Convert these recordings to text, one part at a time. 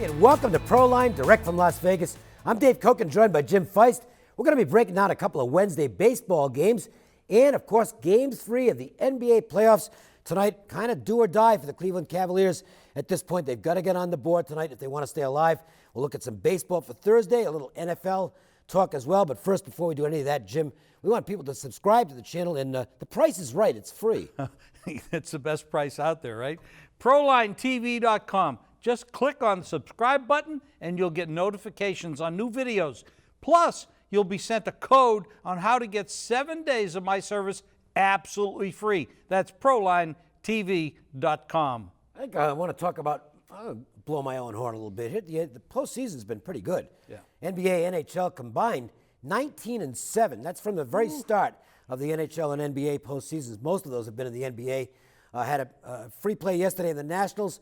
everybody, and welcome to ProLine, direct from Las Vegas. I'm Dave Koch, joined by Jim Feist. We're going to be breaking down a couple of Wednesday baseball games and, of course, Game 3 of the NBA playoffs tonight. Kind of do or die for the Cleveland Cavaliers. At this point, they've got to get on the board tonight if they want to stay alive. We'll look at some baseball for Thursday, a little NFL talk as well. But first, before we do any of that, Jim, we want people to subscribe to the channel, and the price is right. It's free. It's the best price out there, right? ProLineTV.com. Just click on the subscribe button and you'll get notifications on new videos. Plus, you'll be sent a code on how to get 7 days of my service absolutely free. That's ProLineTV.com. I think I want to talk about, I'll blow my own horn a little bit here. The postseason's been pretty good. Yeah. NBA, NHL combined, 19-7. That's from the very start of the NHL and NBA postseasons. Most of those have been in the NBA. Had a free play yesterday in the Nationals.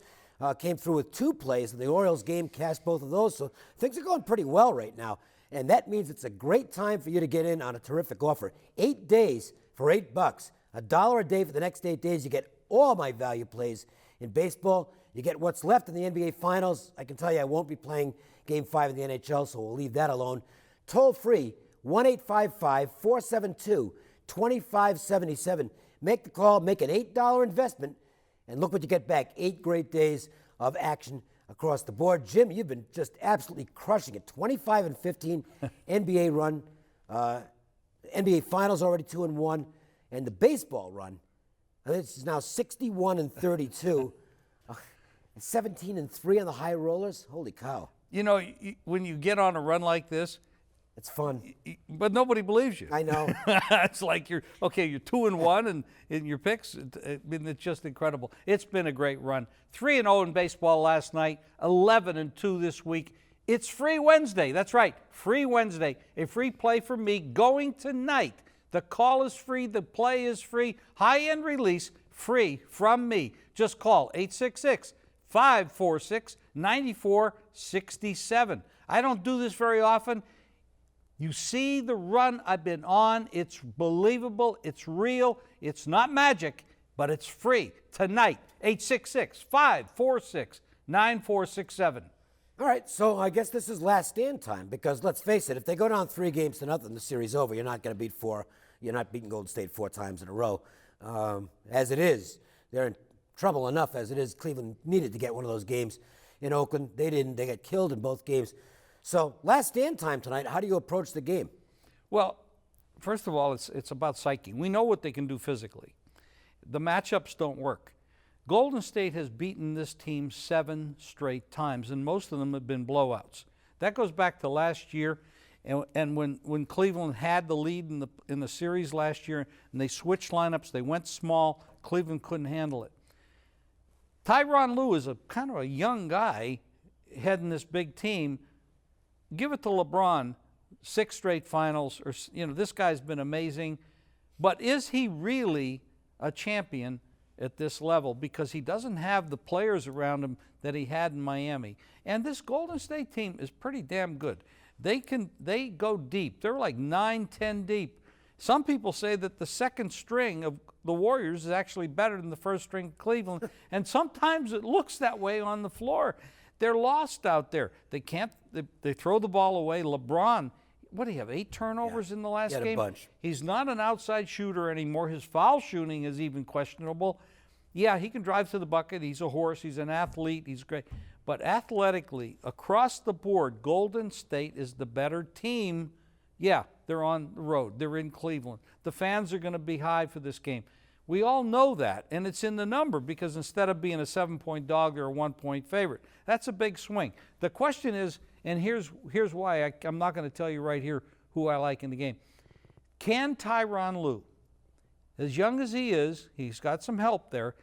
Came through with 2 plays. The Orioles game cashed both of those, so things are going pretty well right now. And that means it's a great time for you to get in on a terrific offer. 8 days for $8. $1 a day for the next 8 days. You get all my value plays in baseball. You get what's left in the NBA Finals. I can tell you I won't be playing Game 5 of the NHL, so we'll leave that alone. Toll free, 1-855-472-2577. Make the call, make an $8 investment, and look what you get back. 8 great days of action across the board. Jim, you've been just absolutely crushing it. 25-15 NBA run. NBA Finals already 2-1. And the baseball run, I think it's now 61-32. 17-3 on the high rollers. Holy cow. You know, when you get on a run like this, it's fun. But nobody believes you. I know. It's like you're 2-1 and in your picks. It's just incredible. It's been a great run. 3-0 in baseball last night, 11-2 this week. It's Free Wednesday. That's right, Free Wednesday. A free play for me going tonight. The call is free. The play is free. High-end release, free from me. Just call 866-546-9467. I don't do this very often. You see the run I've been on. It's believable. It's real. It's not magic, but it's free. Tonight, 866-546-9467. All right, so I guess this is last stand time because let's face it, if they go down 3-0, the series over. You're not going to beat 4. You're not beating Golden State 4 times in a row. As it is, they're in trouble enough as it is. Cleveland needed to get one of those games in Oakland. They didn't. They got killed in both games. So last stand time tonight, how do you approach the game? Well, first of all, it's about psyche. We know what they can do physically. The matchups don't work. Golden State has beaten this team 7 straight times, and most of them have been blowouts. That goes back to last year, and when Cleveland had the lead in the series last year, and they switched lineups, they went small, Cleveland couldn't handle it. Tyronn Lue is a kind of a young guy heading this big team. Give it to LeBron, 6 straight finals, or this guy's been amazing. But is he really a champion at this level? Because he doesn't have the players around him that he had in Miami. And this Golden State team is pretty damn good. They go deep. They're like 9-10 deep. Some people say that the second string of the Warriors is actually better than the first string of Cleveland. And sometimes it looks that way on the floor. They're lost out there. They can't. They throw the ball away. LeBron, what do you have, 8 turnovers in the last game? A bunch. He's not an outside shooter anymore. His foul shooting is even questionable. Yeah, he can drive to the bucket. He's a horse. He's an athlete. He's great. But athletically, across the board, Golden State is the better team. Yeah, they're on the road. They're in Cleveland. The fans are going to be high for this game. We all know that, and it's in the number because instead of being a 7-point dog, they're a 1-point favorite. That's a big swing. The question is, and here's why I'm not going to tell you right here who I like in the game. Can Tyronn Lue, as young as he is, he's got some help there,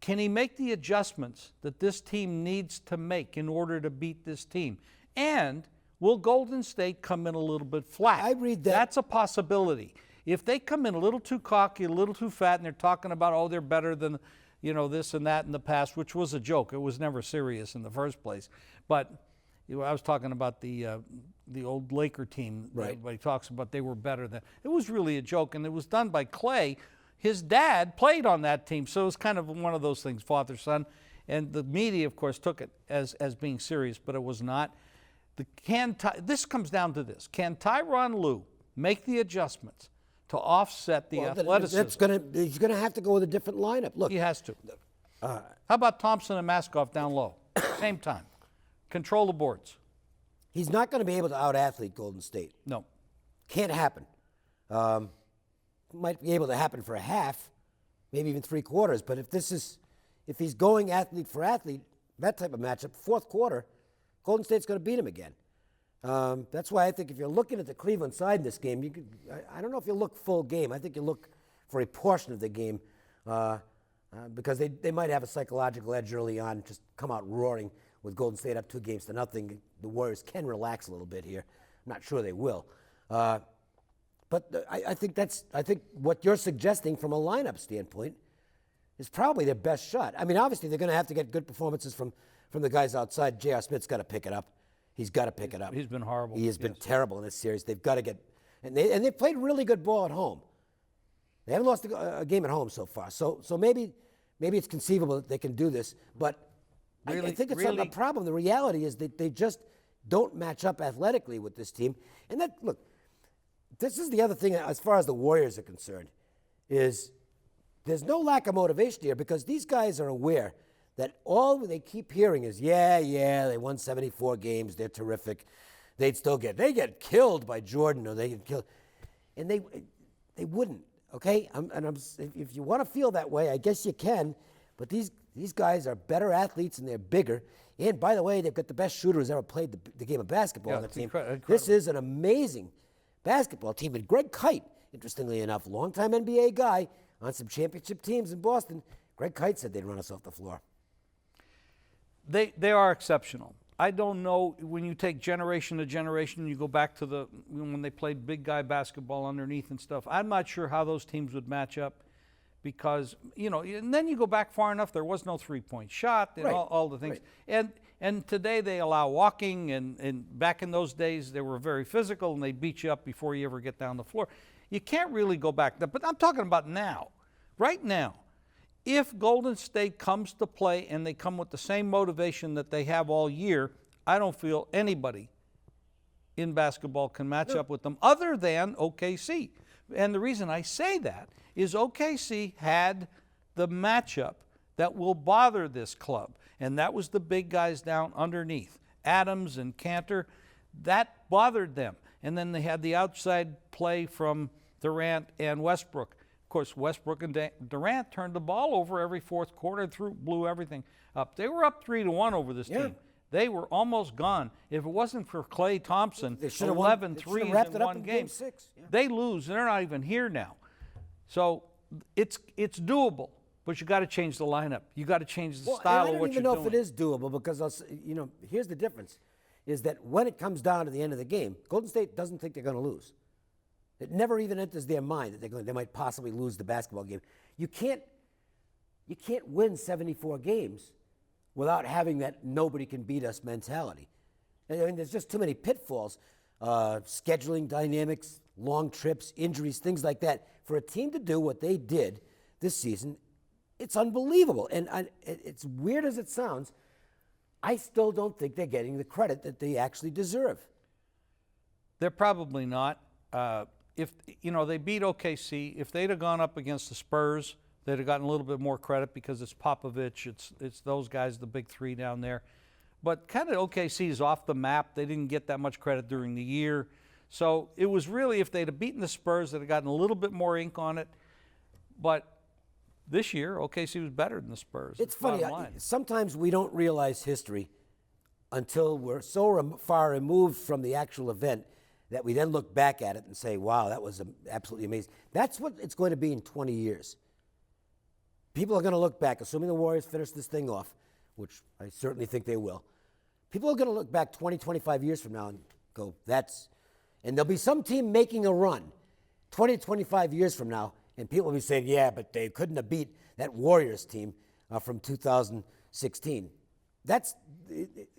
can he make the adjustments that this team needs to make in order to beat this team? And will Golden State come in a little bit flat? I read that. That's a possibility. If they come in a little too cocky, a little too fat, and they're talking about, oh, they're better than, this and that in the past, which was a joke. It was never serious in the first place. But I was talking about the old Laker team. Right. Everybody talks about they were better than. It was really a joke, and it was done by Clay. His dad played on that team, so it was kind of one of those things, father-son. And the media, of course, took it as being serious, but it was not. This comes down to this. Can Tyronn Lue make the adjustments to offset the athleticism? He's going to have to go with a different lineup. Look, He has to. How about Thompson and Maskoff down low? Same time. Control the boards. he's not going to be able to out-athlete Golden State. No. Can't happen. Might be able to happen for a half, maybe even 3/4. But if he's going athlete for athlete, that type of matchup, fourth quarter, Golden State's going to beat him again. That's why I think if you're looking at the Cleveland side in this game, I don't know if you look full game. I think you look for a portion of the game because they might have a psychological edge early on, just come out roaring with Golden State up 2-0. The Warriors can relax a little bit here. I'm not sure they will. But I think what you're suggesting from a lineup standpoint is probably their best shot. I mean, obviously they're going to have to get good performances from the guys outside. J.R. Smith's got to pick it up. He's got to pick it up. He's been horrible. He has been terrible in this series. They've got to get, and they've played really good ball at home. They haven't lost a game at home so far. So maybe it's conceivable that they can do this. But I think it's not a problem. The reality is that they just don't match up athletically with this team. And look, this is the other thing as far as the Warriors are concerned, is there's no lack of motivation here because these guys are aware that all they keep hearing is, they won 74 games, they're terrific. They get killed by Jordan, or they get killed. And they wouldn't, okay? If you want to feel that way, I guess you can, but these guys are better athletes and they're bigger. And by the way, they've got the best shooter who's ever played the game of basketball on the team. Incredible. This is an amazing basketball team. And Greg Kite, interestingly enough, longtime NBA guy on some championship teams in Boston, Greg Kite said they'd run us off the floor. They are exceptional. I don't know, when you take generation to generation, you go back to when they played big guy basketball underneath and stuff, I'm not sure how those teams would match up because, and then you go back far enough, there was no three-point shot and right. all the things. Right. And today they allow walking, and back in those days they were very physical and they beat you up before you ever get down the floor. You can't really go back. But I'm talking about now, right now. If Golden State comes to play and they come with the same motivation that they have all year, I don't feel anybody in basketball can match up with them other than OKC. And the reason I say that is OKC had the matchup that will bother this club, and that was the big guys down underneath, Adams and Cantor. That bothered them. And then they had the outside play from Durant and Westbrook. Of course, Westbrook and Durant turned the ball over every fourth quarter, blew everything up. They were up 3-1 over this team. They were almost gone. If it wasn't for Klay Thompson, 11 threes in one game, they lose. They're not even here now. So it's doable, but you got to change the lineup. You got to change the style of what you're doing. I don't even know if it is doable because here's the difference: is that when it comes down to the end of the game, Golden State doesn't think they're going to lose. It never even enters their mind that they might possibly lose the basketball game. You can't win 74 games without having that nobody can beat us mentality. I mean, there's just too many pitfalls, scheduling dynamics, long trips, injuries, things like that. For a team to do what they did this season, it's unbelievable. And it's weird as it sounds, I still don't think they're getting the credit that they actually deserve. They're probably not. If they beat OKC, if they'd have gone up against the Spurs, they'd have gotten a little bit more credit because it's Popovich, it's those guys, the big three down there. But kind of OKC is off the map. They didn't get that much credit during the year. So it was really, if they'd have beaten the Spurs, they'd have gotten a little bit more ink on it. But this year, OKC was better than the Spurs. It's funny. Sometimes we don't realize history until we're so far removed from the actual event that we then look back at it and say, wow, that was absolutely amazing. That's what it's going to be in 20 years. People are going to look back, assuming the Warriors finish this thing off, which I certainly think they will. People are going to look back 20, 25 years from now and go, and there'll be some team making a run 20, 25 years from now, and people will be saying, yeah, but they couldn't have beat that Warriors team from 2016. That's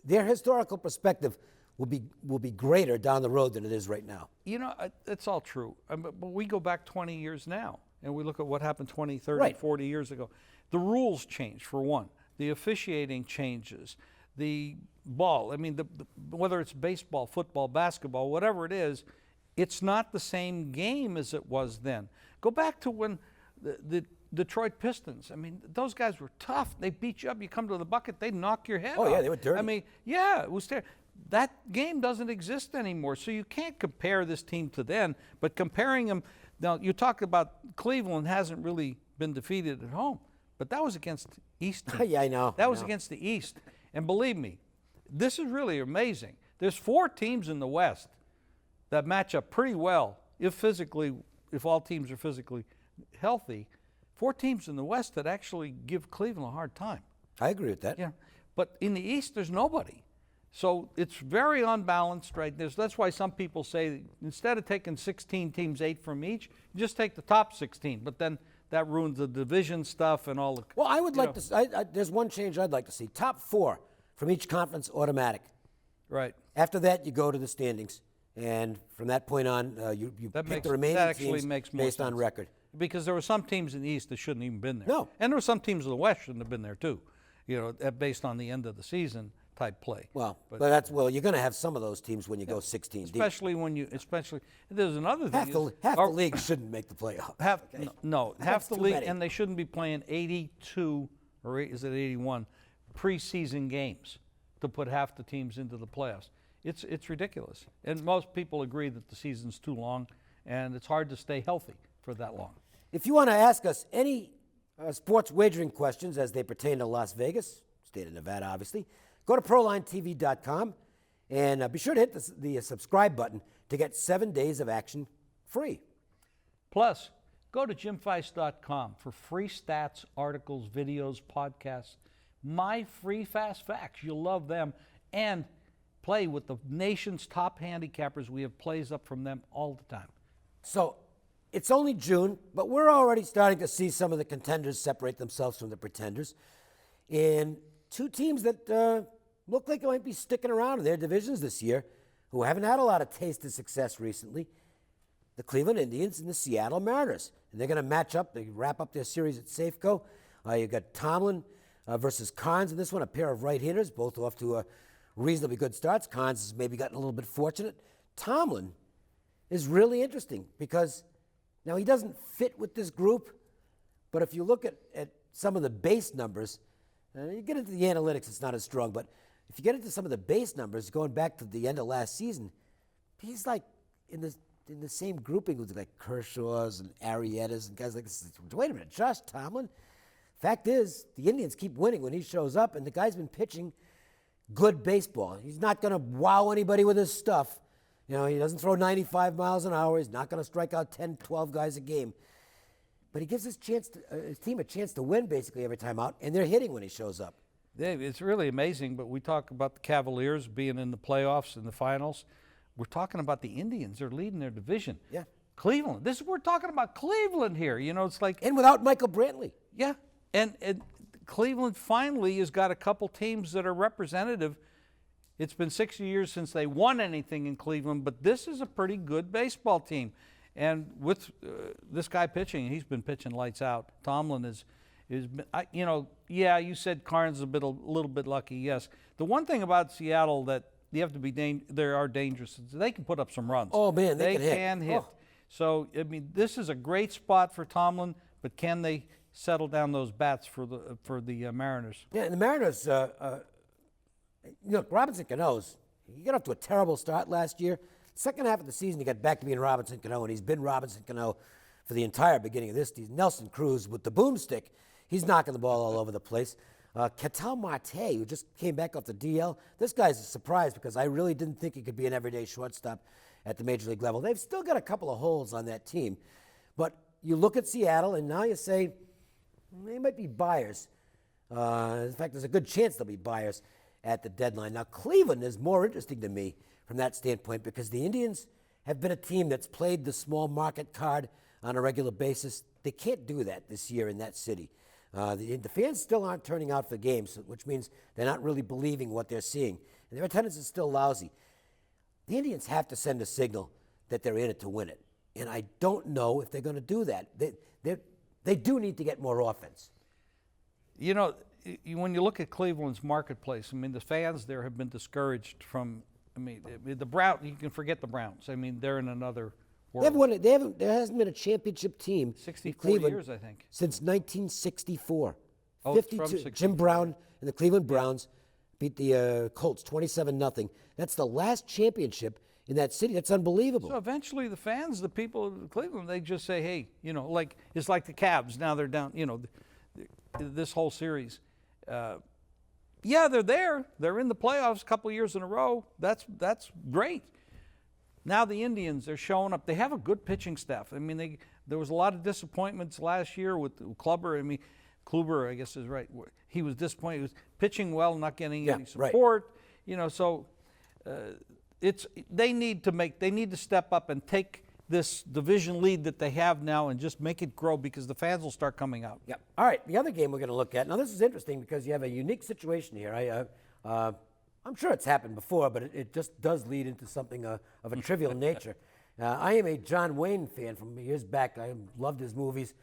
their historical perspective will be greater down the road than it is right now. It's all true. But we go back 20 years now, and we look at what happened 20, 30, right. 40 years ago. The rules changed, for one. the officiating changes, the ball. I mean, whether it's baseball, football, basketball, whatever it is, it's not the same game as it was then. Go back to when the Detroit Pistons. I mean, those guys were tough. They beat you up. You come to the bucket, they knock your head off. Oh, yeah, they were dirty. I mean, yeah, it was terrible. That game doesn't exist anymore, so you can't compare this team to then. But comparing them, now you talk about Cleveland hasn't really been defeated at home, but that was against East team. Yeah, I know. That was against the East. And believe me, this is really amazing. There's 4 teams in the West that match up pretty well if all teams are physically healthy. 4 teams in the West that actually give Cleveland a hard time. I agree with that. Yeah, but in the East, there's nobody. So it's very unbalanced right there. That's why some people say instead of taking 16 teams, 8 from each, just take the top 16. But then that ruins the division stuff and all the. Well, I would like to. There's one change I'd like to see: top 4 from each conference, automatic. Right. After that, you go to the standings, and from that point on, you pick the remaining teams based on record. Because there were some teams in the East that shouldn't even been there. No. And there were some teams in the West shouldn't have been there too. Based on the end of the season type play. Well, but you're going to have some of those teams when you go 16 deep. Especially there's another thing. Half the league shouldn't make the playoffs. Half the league, many. and they shouldn't be playing 82 or is it 81 preseason games to put half the teams into the playoffs. It's ridiculous, and most people agree that the season's too long, and it's hard to stay healthy for that long. If you want to ask us any sports wagering questions as they pertain to Las Vegas, state of Nevada, obviously, go to ProLineTV.com and be sure to hit the subscribe button to get 7 days of action free. Plus, go to JimFeist.com for free stats, articles, videos, podcasts, my free fast facts. You'll love them. And play with the nation's top handicappers. We have plays up from them all the time. So it's only June, but we're already starting to see some of the contenders separate themselves from the pretenders. And 2 teams that look like they might be sticking around in their divisions this year, who haven't had a lot of taste of success recently, the Cleveland Indians and the Seattle Mariners. And they're going to match up. They wrap up their series at Safeco. You've got Tomlin versus Carnes in this one, a pair of right-handers, both off to a reasonably good starts. Carnes has maybe gotten a little bit fortunate. Tomlin is really interesting because now he doesn't fit with this group, but if you look at some of the base numbers, you get into the analytics, it's not as strong, but if you get into some of the base numbers going back to the end of last season, he's like in the same grouping with like Kershaw's and Arrieta's and guys like this. Wait a minute, Josh Tomlin? Fact is, the Indians keep winning when he shows up, and the guy's been pitching good baseball. He's not going to wow anybody with his stuff. He doesn't throw 95 miles an hour. He's not going to strike out 10, 12 guys a game. But he gives his team a chance to win basically every time out, and they're hitting when he shows up. Dave, it's really amazing, but we talk about the Cavaliers being in the playoffs and the finals. We're talking about the Indians. They're leading their division. Yeah. Cleveland. We're talking about Cleveland here. It's like. And without Michael Brantley. Yeah. And Cleveland finally has got a couple teams that are representative. It's been 60 years since they won anything in Cleveland, but this is a pretty good baseball team. And with this guy pitching, he's been pitching lights out. Tomlin is you said Carnes is a little bit lucky, yes. The one thing about Seattle that you have to be they are dangerous. They can put up some runs. Oh, man, they can hit. Oh. So, this is a great spot for Tomlin, but can they settle down those bats for the Mariners? Yeah, and the Mariners, Robinson Cano's, he got off to a terrible start last year. Second half of the season, he got back to being Robinson Cano, and he's been Robinson Cano for the entire beginning of this season. Nelson Cruz with the boomstick, he's knocking the ball all over the place. Ketel Marte, who just came back off the DL, this guy's a surprise because I really didn't think he could be an everyday shortstop at the major league level. They've still got a couple of holes on that team. But you look at Seattle, and now you say, they might be buyers. In fact, there's a good chance they'll be buyers at the deadline. Now, Cleveland is more interesting to me from that standpoint because the Indians have been a team that's played the small market card on a regular basis. They can't do that this year in that city. The fans still aren't turning out for games, which means they're not really believing what they're seeing. And their attendance is still lousy. The Indians have to send a signal that they're in it to win it. And I don't know if they're going to do that. They do need to get more offense. when you look at Cleveland's marketplace, I mean, the fans there have been discouraged from. I mean, the Brown. You can forget the Browns. I mean, they're in another world. There hasn't been a championship team in 64 Cleveland years, I think. since 1964. Oh, it's from 52. 64. Jim Brown and the Cleveland Browns beat the Colts 27-0. That's the last championship in that city. That's unbelievable. So eventually, the fans, the people of Cleveland, they just say, "Hey, like it's like the Cavs. Now they're down. This whole series." Yeah, they're there. They're in the playoffs a couple years in a row. That's great. Now the Indians, they're showing up. They have a good pitching staff. I mean, there was a lot of disappointments last year with Kluber. I mean, Kluber, I guess is right. He was disappointed. He was pitching well, not getting any support. Right. So they need to step up and take this division lead that they have now and just make it grow, because the fans will start coming out. Yep. All right, the other game we're going to look at. Now, this is interesting because you have a unique situation here. I'm sure it's happened before, but it just does lead into something of a trivial nature. I am a John Wayne fan from years back. I loved his movies.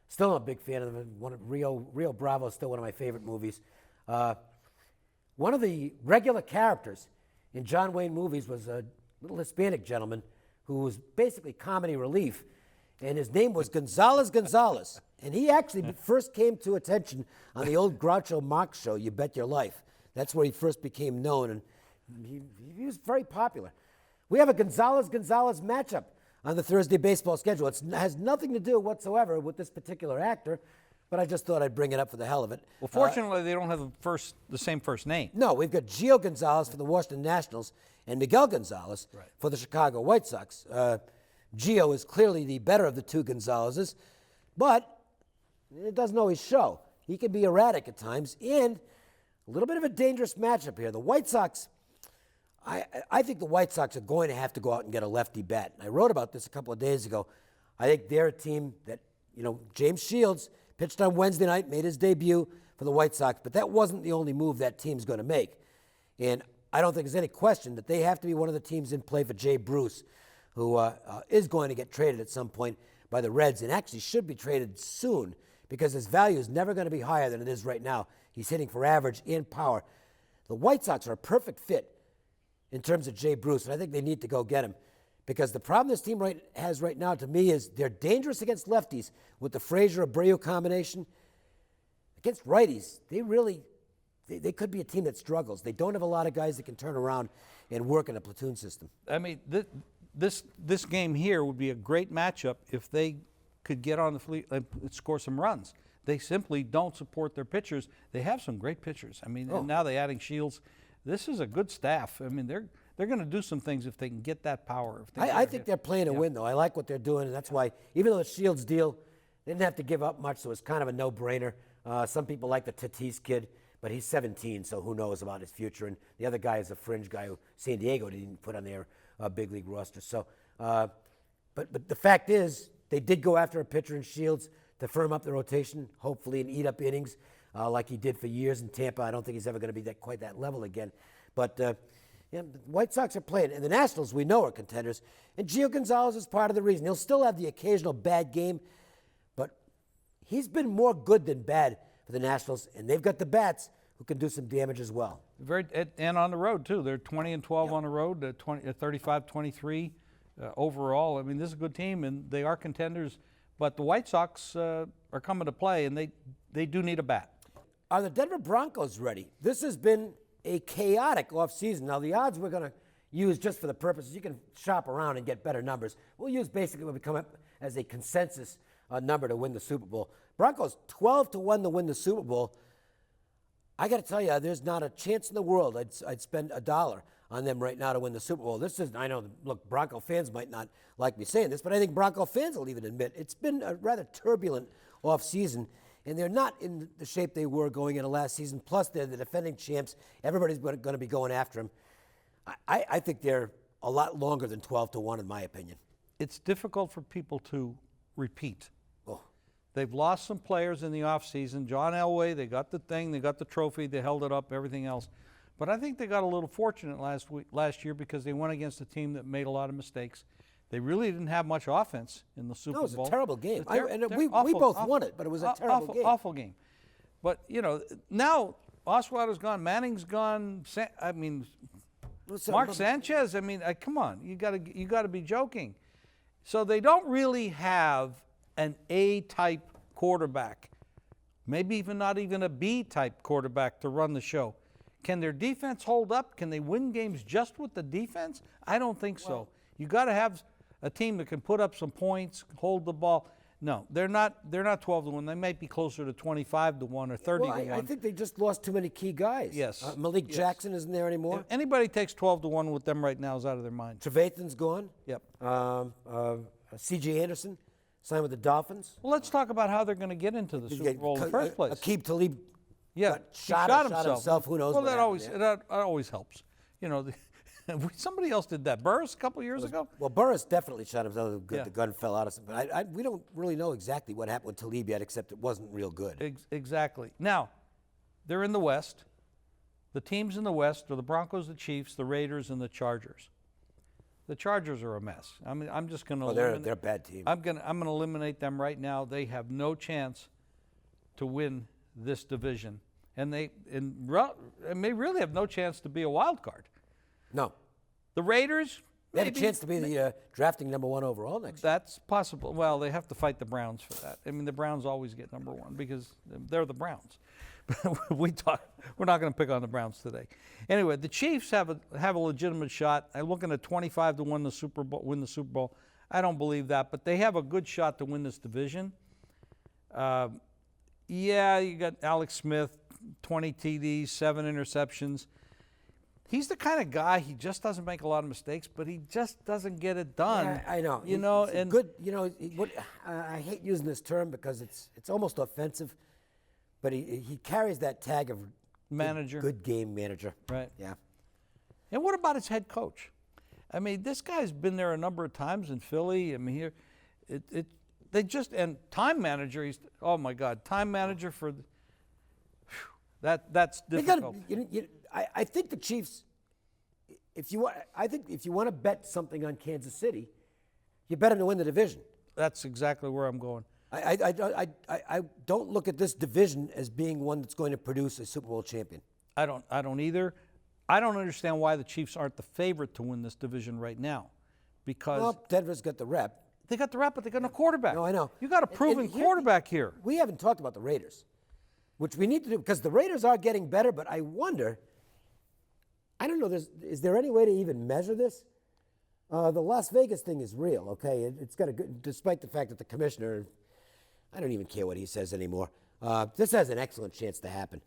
Still a big fan of them. Rio Bravo is still one of my favorite movies. One of the regular characters in John Wayne movies was a little Hispanic gentleman who was basically comedy relief, and his name was Gonzalez Gonzalez. And he actually first came to attention on the old Groucho Marx show, You Bet Your Life. That's where he first became known, and he was very popular. We have a Gonzalez-Gonzalez matchup on the Thursday baseball schedule. It has nothing to do whatsoever with this particular actor, but I just thought I'd bring it up for the hell of it. Well, fortunately, they don't have the same first name. No, we've got Gio Gonzalez for the Washington Nationals and Miguel Gonzalez for the Chicago White Sox. Gio is clearly the better of the two Gonzalezes, but it doesn't always show. He can be erratic at times, and a little bit of a dangerous matchup here. The White Sox, I think the White Sox are going to have to go out and get a lefty bat. I wrote about this a couple of days ago. I think they're a team that, James Shields pitched on Wednesday night, made his debut for the White Sox, but that wasn't the only move that team's going to make. And I don't think there's any question that they have to be one of the teams in play for Jay Bruce, who is going to get traded at some point by the Reds, and actually should be traded soon because his value is never going to be higher than it is right now. He's hitting for average and power. The White Sox are a perfect fit in terms of Jay Bruce, and I think they need to go get him, because the problem this team has right now, to me, is they're dangerous against lefties with the Frazier-Abreu combination. Against righties, they could be a team that struggles. They don't have a lot of guys that can turn around and work in a platoon system. I mean, this game here would be a great matchup if they could get on the fleet and score some runs. They simply don't support their pitchers. They have some great pitchers. I mean, and now they're adding Shields. This is a good staff. I mean, they're going to do some things if they can get that power. I think they're playing to win, though. I like what they're doing, and that's why, even though the Shields deal, they didn't have to give up much, so it's kind of a no-brainer. Some people like the Tatis kid, but he's 17, so who knows about his future. And the other guy is a fringe guy who San Diego didn't put on their big league roster. So, but the fact is, they did go after a pitcher in Shields to firm up the rotation, hopefully, and eat up innings like he did for years in Tampa. I don't think he's ever going to be quite that level again. But the White Sox are playing. And the Nationals, we know, are contenders. And Gio Gonzalez is part of the reason. He'll still have the occasional bad game, but he's been more good than bad for the Nationals, and they've got the bats who can do some damage as well. And on the road, too. They're 20-12 on the road, 35-23 overall. I mean, this is a good team, and they are contenders. But the White Sox are coming to play, and they do need a bat. Are the Denver Broncos ready? This has been a chaotic offseason. Now, the odds we're going to use just for the purposes, you can shop around and get better numbers. We'll use basically what we come up as a consensus number to win the Super Bowl. Broncos 12-1 to win the Super Bowl. I got to tell you, there's not a chance in the world I'd spend $1 on them right now to win the Super Bowl. I know, look, Bronco fans might not like me saying this, but I think Bronco fans will even admit it's been a rather turbulent offseason, and they're not in the shape they were going into last season. Plus, they're the defending champs. Everybody's going to be going after them. I think they're a lot longer than 12-1, in my opinion. It's difficult for people to repeat. Oh. They've lost some players in the offseason. John Elway, they got the thing, they got the trophy, they held it up, everything else. But I think they got a little fortunate last year because they went against a team that made a lot of mistakes. They really didn't have much offense in the Super Bowl. No, it was a terrible game. We both won it, but it was a terrible game. Awful game. But, now Osweiler's gone, Manning's gone, Mark Sanchez, come on, you got to be joking. So they don't really have an A-type quarterback, maybe even not even a B-type quarterback to run the show. Can their defense hold up? Can they win games just with the defense? I don't think so. You got to have a team that can put up some points, hold the ball. No, they're not 12-1. They might be closer to 25-1 or 30-1. I think they just lost too many key guys. Yes. Malik Jackson isn't there anymore. If anybody takes 12-1 with them right now is out of their mind. Trevathan's gone. Yep. C.J. Anderson signed with the Dolphins. Well, let's talk about how they're going to get into the Super Bowl in the first place. Aqib Talib shot himself. Who knows? Well, that always helps. Somebody else did that. Burris a couple years ago? Well, Burris definitely shot himself. The gun fell out of something. But we don't really know exactly what happened with Talib yet, except it wasn't real good. Exactly. Now, they're in the West. The teams in the West are the Broncos, the Chiefs, the Raiders, and the Chargers. The Chargers are a mess. I'm just going to. They're a bad team. I'm going to eliminate them right now. They have no chance to win this division, and they may really have no chance to be a wild card. No. The Raiders, they have a chance to be the drafting number 1 overall next year. That's possible. Well, they have to fight the Browns for that. The Browns always get number 1 because they're the Browns. We're not going to pick on the Browns today. Anyway, the Chiefs have a legitimate shot. I'm looking at 25 to win the Super Bowl. I don't believe that, but they have a good shot to win this division. You got Alex Smith, 20 TDs, 7 interceptions. He's the kind of guy, he just doesn't make a lot of mistakes, but he just doesn't get it done. Yeah, I know. And good. I hate using this term because it's almost offensive, but he carries that tag of manager, good game manager. Right. Yeah. And what about his head coach? This guy's been there a number of times in Philly. And time manager. Oh my God, time manager for that's difficult. I think the Chiefs. If you want to bet something on Kansas City, you bet them to win the division. That's exactly where I'm going. I don't look at this division as being one that's going to produce a Super Bowl champion. I don't either. I don't understand why the Chiefs aren't the favorite to win this division right now, because Denver's got the rep. They got the rep, but they got no quarterback. No, I know. You got a proven quarterback here. We haven't talked about the Raiders, which we need to do because the Raiders are getting better. But I wonder. I don't know. Is there any way to even measure this? The Las Vegas thing is real. Okay, it's got a good. Despite the fact that the commissioner, I don't even care what he says anymore. This has an excellent chance to happen.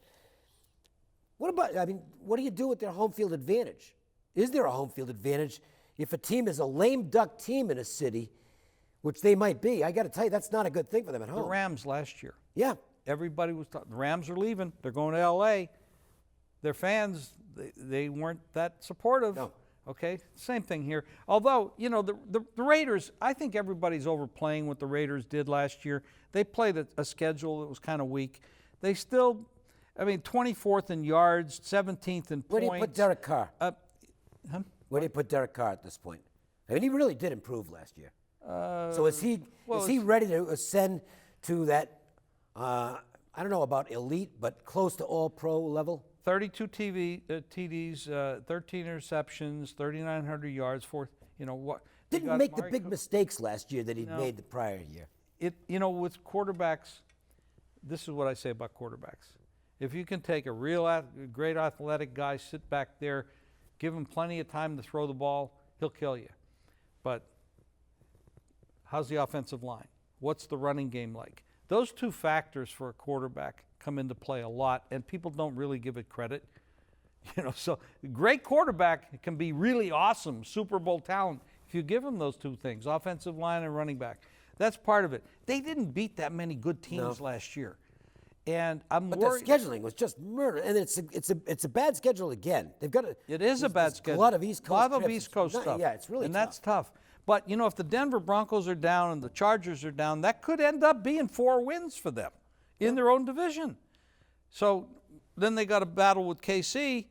What do you do with their home field advantage? Is there a home field advantage if a team is a lame duck team in a city, which they might be? I got to tell you, that's not a good thing for them at home. The Rams last year. Yeah. Everybody was talking. The Rams are leaving. They're going to L.A. Their fans, they weren't that supportive. No. Okay, same thing here. Although, the Raiders, I think everybody's overplaying what the Raiders did last year. They played a schedule that was kind of weak. They still, 24th in yards, 17th in points. Where do you put Derek Carr? Where do you put Derek Carr at this point? He really did improve last year. So is he ready to ascend to that, I don't know about elite, but close to all-pro level? 32 TDs, 13 interceptions, 3,900 yards, Didn't make the big mistakes last year that he'd made the prior year. With quarterbacks, this is what I say about quarterbacks. If you can take a great athletic guy, sit back there, give him plenty of time to throw the ball, he'll kill you. But how's the offensive line? What's the running game like? Those two factors for a quarterback come into play a lot, and people don't really give it credit. So great quarterback can be really awesome, Super Bowl talent, if you give him those two things, offensive line and running back. That's part of it. They didn't beat that many good teams last year. And I'm worried. But the scheduling was just murder, and it's a bad schedule again. They've got It is a bad schedule. A lot of East Coast trips. East Coast stuff. Yeah, it's really and tough. That's tough. But if the Denver Broncos are down and the Chargers are down, that could end up being 4 wins for them in their own division. So then they got a battle with KC.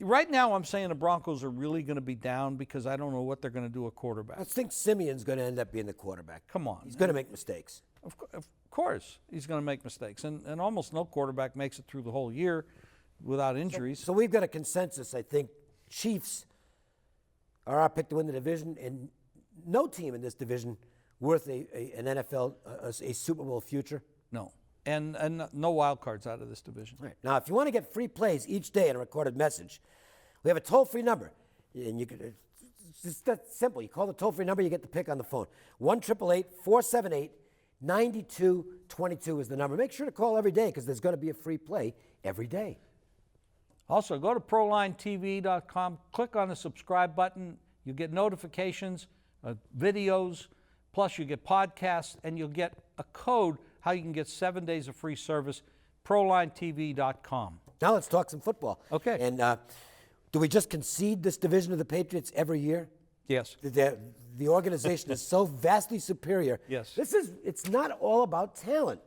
Right now, I'm saying the Broncos are really going to be down because I don't know what they're going to do at quarterback. I think Simeon's going to end up being the quarterback. Come on. He's going to make mistakes. Of course, he's going to make mistakes. And almost no quarterback makes it through the whole year without injuries. So we've got a consensus, I think. Chiefs are our pick to win the division, and no team in this division worth an NFL, a Super Bowl future. No. And no wild cards out of this division. All right. Now, if you want to get free plays each day in a recorded message, we have a toll-free number. And you can, it's just that simple. You call the toll-free number, you get the pick on the phone. 1-888-478-9222 is the number. Make sure to call every day because there's going to be a free play every day. Also, go to ProLineTV.com, click on the subscribe button. You get notifications, videos, plus you get podcasts, and you'll get a code how you can get 7 days of free service, ProLineTV.com. Now let's talk some football. Okay. And do we just concede this division of the Patriots every year? Yes. The organization is so vastly superior. Yes. It's not all about talent.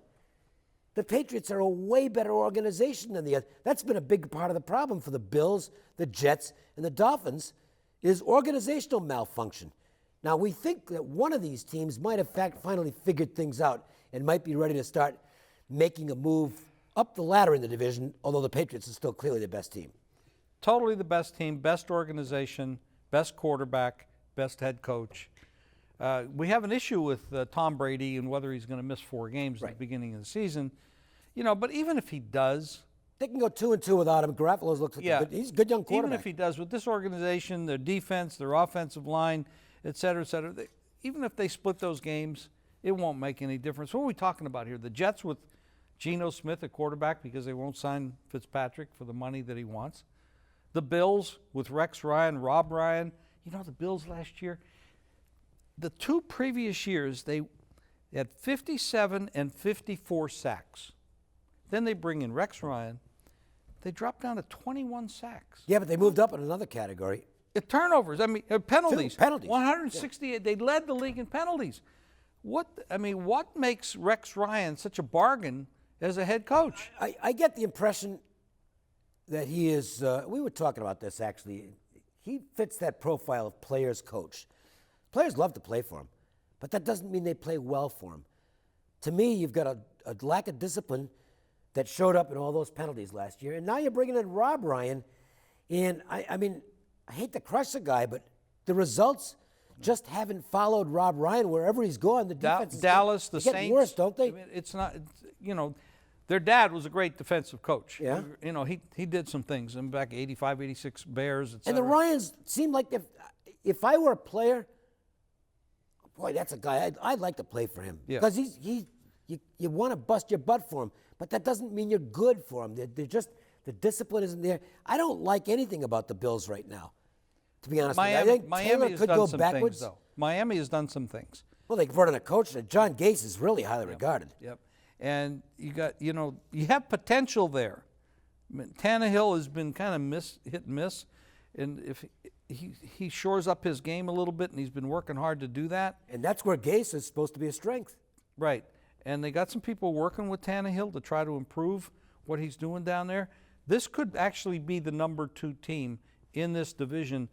The Patriots are a way better organization than the other. That's been a big part of the problem for the Bills, the Jets, and the Dolphins is organizational malfunction. Now, we think that one of these teams might have finally figured things out and might be ready to start making a move up the ladder in the division, although the Patriots are still clearly the best team. Totally the best team, best organization, best quarterback, best head coach. We have an issue with Tom Brady and whether he's going to miss 4 games at the beginning of the season. You know, but even if he does, they can go 2-2 without him. Garoppolo looks like he's a good young quarterback. Even if he does, with this organization, their defense, their offensive line, et cetera, even if they split those games, it won't make any difference. What are we talking about here? The Jets with Geno Smith at quarterback because they won't sign Fitzpatrick for the money that he wants. The Bills with Rex Ryan, Rob Ryan. You know, the Bills last year, the 2 previous years, they had 57 and 54 sacks. Then they bring in Rex Ryan. They dropped down to 21 sacks. Yeah, but they moved up in another category. Turnovers. I mean, penalties. 2 penalties. 168. Yeah. They led the league in penalties. What makes Rex Ryan such a bargain as a head coach? I get the impression that he is, we were talking about this actually, he fits that profile of players coach. Players love to play for him, but that doesn't mean they play well for him. To me, you've got a lack of discipline that showed up in all those penalties last year, and now you're bringing in Rob Ryan, and I mean, I hate to crush the guy, but the results just haven't followed Rob Ryan wherever he's gone. The defense Dallas, the getting Saints, worse, don't they? I mean, it's not, their dad was a great defensive coach. Yeah. You know, he did some things in back 85, 86 Bears, et cetera. And the Ryans seem like if I were a player, boy, that's a guy I'd like to play for him. Yeah. Because you want to bust your butt for him, but that doesn't mean you're good for him. They're just, the discipline isn't there. I don't like anything about the Bills right now, to be honest with you. I think Taylor has could done go some backwards. things, though. Miami has done some things. Well, they brought in a coach. John Gase is really highly regarded. Yep. And you have potential there. I mean, Tannehill has been kind of hit and miss. And if he shores up his game a little bit, and he's been working hard to do that. And that's where Gase is supposed to be a strength. Right. And they got some people working with Tannehill to try to improve what he's doing down there. This could actually be the number 2 team in this division.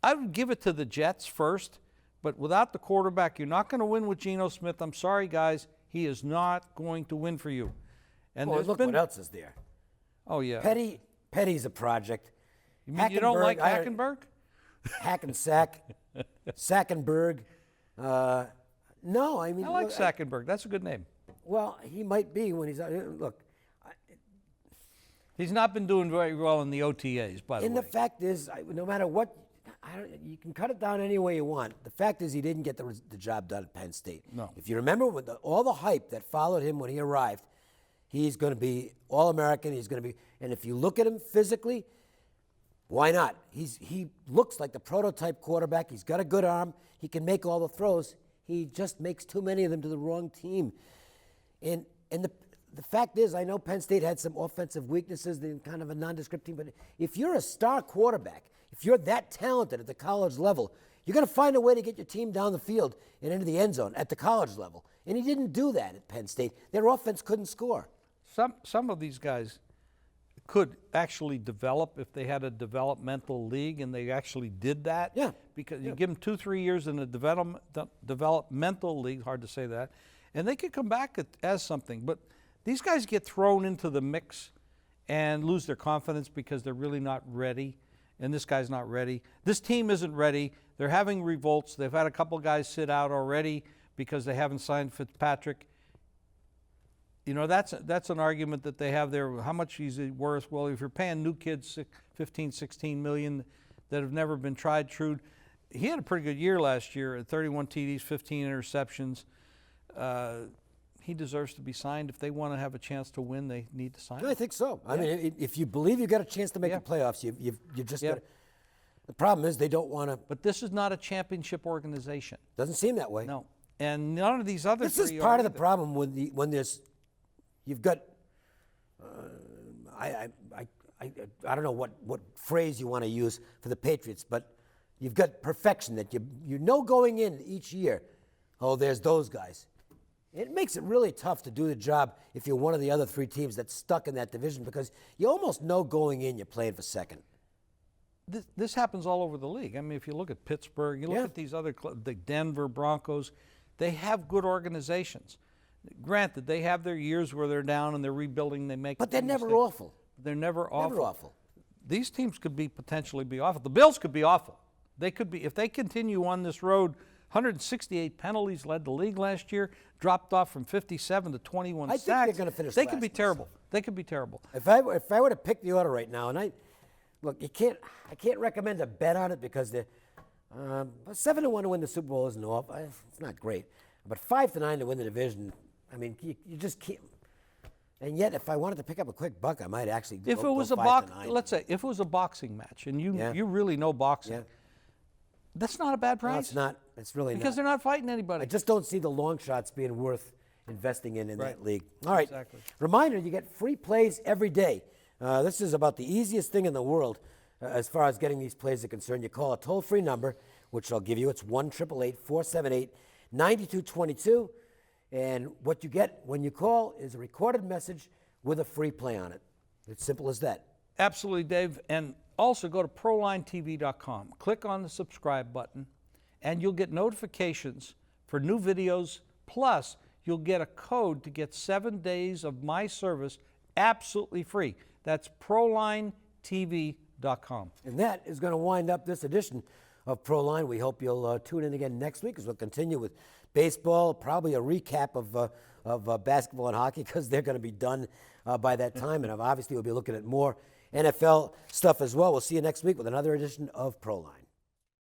I would give it to the Jets first, but without the quarterback, you're not going to win with Geno Smith. I'm sorry, guys. He is not going to win for you. And Well, look what else is there. Oh, yeah. Petty's a project. You mean you don't like Hackenberg? Hackensack, Sackenberg. No, I mean. I like Sackenberg. That's a good name. Well, he might be when he's out. Look. He's not been doing very well in the OTAs, by the way. And the fact is, no matter what, you can cut it down any way you want. The fact is he didn't get the job done at Penn State. No. If you remember all the hype that followed him when he arrived, he's going to be All-American. He's going to be, and if you look at him physically, why not? He looks like the prototype quarterback. He's got a good arm. He can make all the throws. He just makes too many of them to the wrong team. And the fact is, I know Penn State had some offensive weaknesses, they're kind of a nondescript team, but if you're a star quarterback, if you're that talented at the college level, you're going to find a way to get your team down the field and into the end zone at the college level. And he didn't do that at Penn State. Their offense couldn't score. Some of these guys could actually develop if they had a developmental league and they actually did that. Yeah. Because you give them 2-3 years in a developmental league, hard to say that, and they could come back as something. But these guys get thrown into the mix and lose their confidence because they're really not ready, and this guy's not ready. This team isn't ready. They're having revolts. They've had a couple guys sit out already because they haven't signed Fitzpatrick. You know, that's an argument that they have there. How much is he worth? Well, if you're paying new kids 15, 16 million that have never been tried true, he had a pretty good year last year at 31 TDs, 15 interceptions. He deserves to be signed. If they want to have a chance to win, they need to sign him. I think so. Yeah. I mean, if you believe you've got a chance to make the playoffs, you've just got to. The problem is they don't want to. But this is not a championship organization. Doesn't seem that way. No. And none of these other This three is part are of the either. problem when there's, you've got, I don't know what phrase you want to use for the Patriots, but you've got perfection that you know going in each year, oh, there's those guys. It makes it really tough to do the job if you're one of the other three teams that's stuck in that division because you almost know going in you're playing for second. This happens all over the league. I mean, if you look at Pittsburgh, you look at these other clubs, the Denver Broncos, they have good organizations. Granted, they have their years where they're down and they're rebuilding. They make, but they're never awful. They're never awful. Never awful. These teams could potentially be awful. The Bills could be awful. They could be if they continue on this road. 168 penalties led the league last year. Dropped off from 57 to 21 sacks. I think they're going to finish. They could be terrible. They could be terrible. If I were to pick the order right now, and I can't recommend a bet on it because they're 7-1 to win the Super Bowl isn't off. It's not great, but 5-9 to win the division. I mean, you just can't. And yet, if I wanted to pick up a quick buck, I might actually. If go it was a 5-9. let's say if it was a boxing match, and you really know boxing, that's not a bad price. No, it's not. It's really because not. they're not fighting anybody. I just don't see the long shots being worth investing in that league. All right. Exactly. Reminder: you get free plays every day. This is about the easiest thing in the world as far as getting these plays are concerned. You call a toll-free number, which I'll give you. It's 1-888-478-9222. And what you get when you call is a recorded message with a free play on it. It's simple as that. Absolutely, Dave. And also go to ProLineTV.com. Click on the subscribe button, and you'll get notifications for new videos. Plus, you'll get a code to get 7 days of my service absolutely free. That's ProLineTV.com. And that is going to wind up this edition of ProLine. We hope you'll tune in again next week as we'll continue with baseball, probably a recap of basketball and hockey because they're going to be done by that time. And obviously we'll be looking at more NFL stuff as well. We'll see you next week with another edition of ProLine.